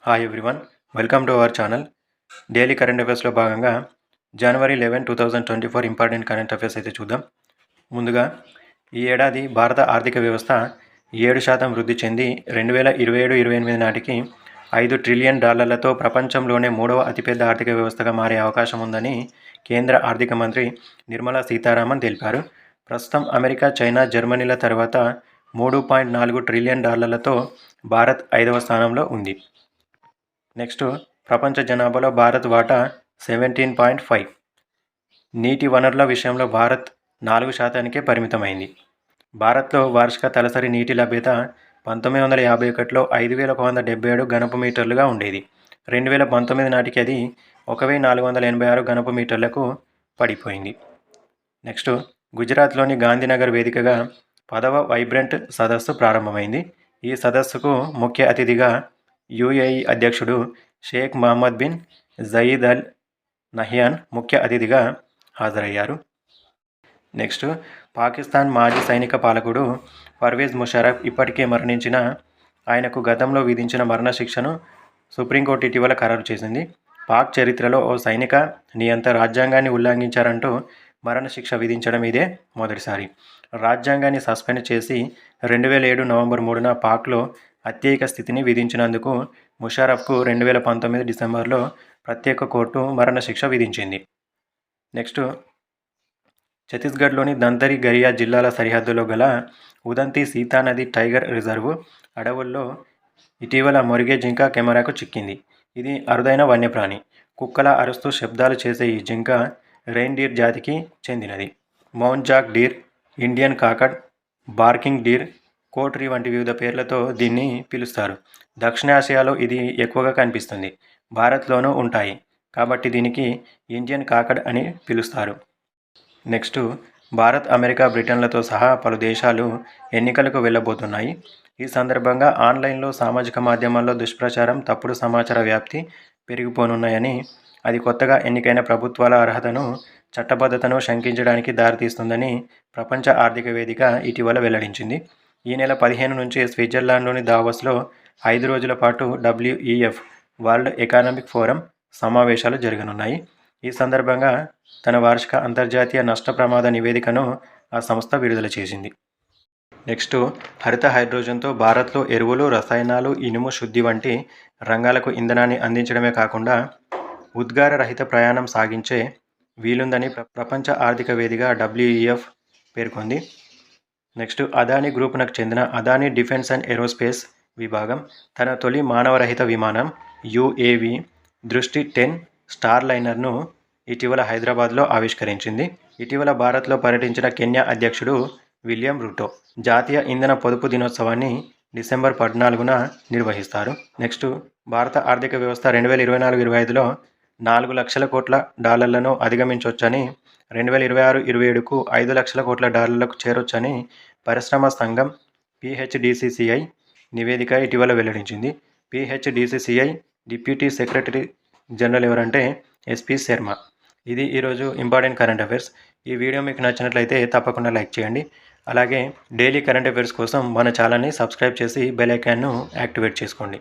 Hi everyone, welcome to our channel. Daily current అఫైర్స్లో భాగంగా జనవరి 11, 2024 ఇంపార్టెంట్ కరెంట్ అఫైర్స్ అయితే చూద్దాం. ముందుగా ఈ ఏడాది భారత ఆర్థిక వ్యవస్థ 7% వృద్ధి చెంది 2027-28 నాటికి $5 ట్రిలియన్ ప్రపంచంలోనే మూడవ అతిపెద్ద ఆర్థిక వ్యవస్థగా మారే అవకాశం ఉందని కేంద్ర ఆర్థిక మంత్రి నిర్మలా సీతారామన్ తెలిపారు. ప్రస్తుతం అమెరికా, చైనా, జర్మనీల తర్వాత $3.4 ట్రిలియన్ భారత్ 5వ స్థానంలో ఉంది. నెక్స్ట్, ప్రపంచ జనాభాలో భారత్ వాటా 17.5. నీటి వనరుల విషయంలో భారత్ 4%కే పరిమితమైంది. భారత్లో వార్షిక తలసరి నీటి లభ్యత 1951లో 5,177 ఘనపు మీటర్లుగా ఉండేది. 2019 నాటికి అది 1,486 ఘనపు మీటర్లకు పడిపోయింది. నెక్స్ట్, గుజరాత్లోని గాంధీనగర్ వేదికగా 10వ వైబ్రెంట్ సదస్సు ప్రారంభమైంది. ఈ సదస్సుకు ముఖ్య అతిథిగా యుఏఈ అధ్యక్షుడు Sheikh Mohamed bin Zayed Al Nahyan ముఖ్య అతిథిగా హాజరయ్యారు. నెక్స్ట్, పాకిస్తాన్ మాజీ సైనిక పాలకుడు పర్వేజ్ ముషర్రఫ్ ఇప్పటికే మరణించిన ఆయనకు గతంలో విధించిన మరణశిక్షను సుప్రీంకోర్టు ఇటీవల ఖరారు చేసింది. పాక్ చరిత్రలో ఓ సైనిక నియంత రాజ్యాంగాన్ని ఉల్లంఘించారంటూ మరణశిక్ష విధించడం ఇదే మొదటిసారి. రాజ్యాంగాన్ని సస్పెండ్ చేసి 2007 నవంబర్ 3న పాక్లో అత్యయిక స్థితిని విధించినందుకు ముషర్రఫ్కు 2019 డిసెంబర్లో ప్రత్యేక కోర్టు మరణశిక్ష విధించింది. నెక్స్ట్, ఛత్తీస్గఢ్లోని ధంతరి గరియా జిల్లాల సరిహద్దులో గల ఉదంతి సీతానది టైగర్ రిజర్వ్ అడవుల్లో ఇటీవల మొరిగే జింక కెమెరాకు చిక్కింది. ఇది అరుదైన వన్యప్రాణి. కుక్కలా అరుస్తూ శబ్దాలు చేసే ఈ జింక రెయిన్ డీర్ జాతికి చెందినది. Muntjac deer, Indian kakar, barking deer, kotri వంటి వివిధ పేర్లతో దీన్ని పిలుస్తారు. దక్షిణాసియాలో ఇది ఎక్కువగా కనిపిస్తుంది. భారత్లోనూ ఉంటాయి కాబట్టి దీనికి ఇండియన్ కాకడ్ అని పిలుస్తారు. నెక్స్ట్, భారత్, అమెరికా, బ్రిటన్లతో సహా పలు దేశాలు ఎన్నికలకు వెళ్ళబోతున్నాయి. ఈ సందర్భంగా ఆన్లైన్లో, సామాజిక మాధ్యమాల్లో దుష్ప్రచారం, తప్పుడు సమాచార వ్యాప్తి పెరిగిపోనున్నాయని, అది కొత్తగా ఎన్నికైన ప్రభుత్వాల అర్హతను, చట్టబద్ధతను శంకించడానికి దారితీస్తుందని ప్రపంచ ఆర్థిక వేదిక ఇటీవల వెల్లడించింది. ఈ నెల 15 నుంచి స్విట్జర్లాండ్లోని దావోస్లో 5 రోజుల పాటు WEF వరల్డ్ ఎకనామిక్ ఫోరం సమావేశాలు జరగనున్నాయి. ఈ సందర్భంగా తన వార్షిక అంతర్జాతీయ నష్ట ప్రమాద నివేదికను ఆ సంస్థ విడుదల చేసింది. నెక్స్ట్, హరిత హైడ్రోజన్తో భారత్లో ఎరువులు, రసాయనాలు, ఇనుము శుద్ధి వంటి రంగాలకు ఇంధనాన్ని అందించడమే కాకుండా ఉద్గార రహిత ప్రయాణం సాగించే వీలుందని ప్రపంచ ఆర్థిక వేదిక WEF పేర్కొంది. నెక్స్ట్, అదానీ గ్రూపునకు చెందిన అదానీ డిఫెన్స్ అండ్ ఏరోస్పేస్ విభాగం తన తొలి మానవరహిత విమానం UAV దృష్టి 10 స్టార్లైనర్ను ఇటీవల హైదరాబాద్లో ఆవిష్కరించింది. ఇటీవల భారత్లో పర్యటించిన కెన్యా అధ్యక్షుడు విలియం రూటో జాతీయ ఇంధన పొదుపు దినోత్సవాన్ని డిసెంబర్ 14న నిర్వహిస్తారు. నెక్స్ట్, భారత ఆర్థిక వ్యవస్థ 2024-25లో $4 లక్షల కోట్ల అధిగమించవచ్చని, 2026-27కు $5 లక్షల కోట్ల చేరొచ్చని పరిశ్రమ సంఘం PHDCCI నివేదిక ఇటీవల వెల్లడించింది. PHDCCI డిప్యూటీ సెక్రటరీ జనరల్ ఎవరంటే SP శర్మ. ఇది ఈరోజు ఇంపార్టెంట్ కరెంట్ అఫైర్స్. ఈ వీడియో మీకు నచ్చినట్లయితే తప్పకుండా లైక్ చేయండి. అలాగే డైలీ కరెంట్ అఫైర్స్ కోసం మన ఛానల్ని సబ్స్క్రైబ్ చేసి బెల్ ఐకాన్ను యాక్టివేట్ చేసుకోండి.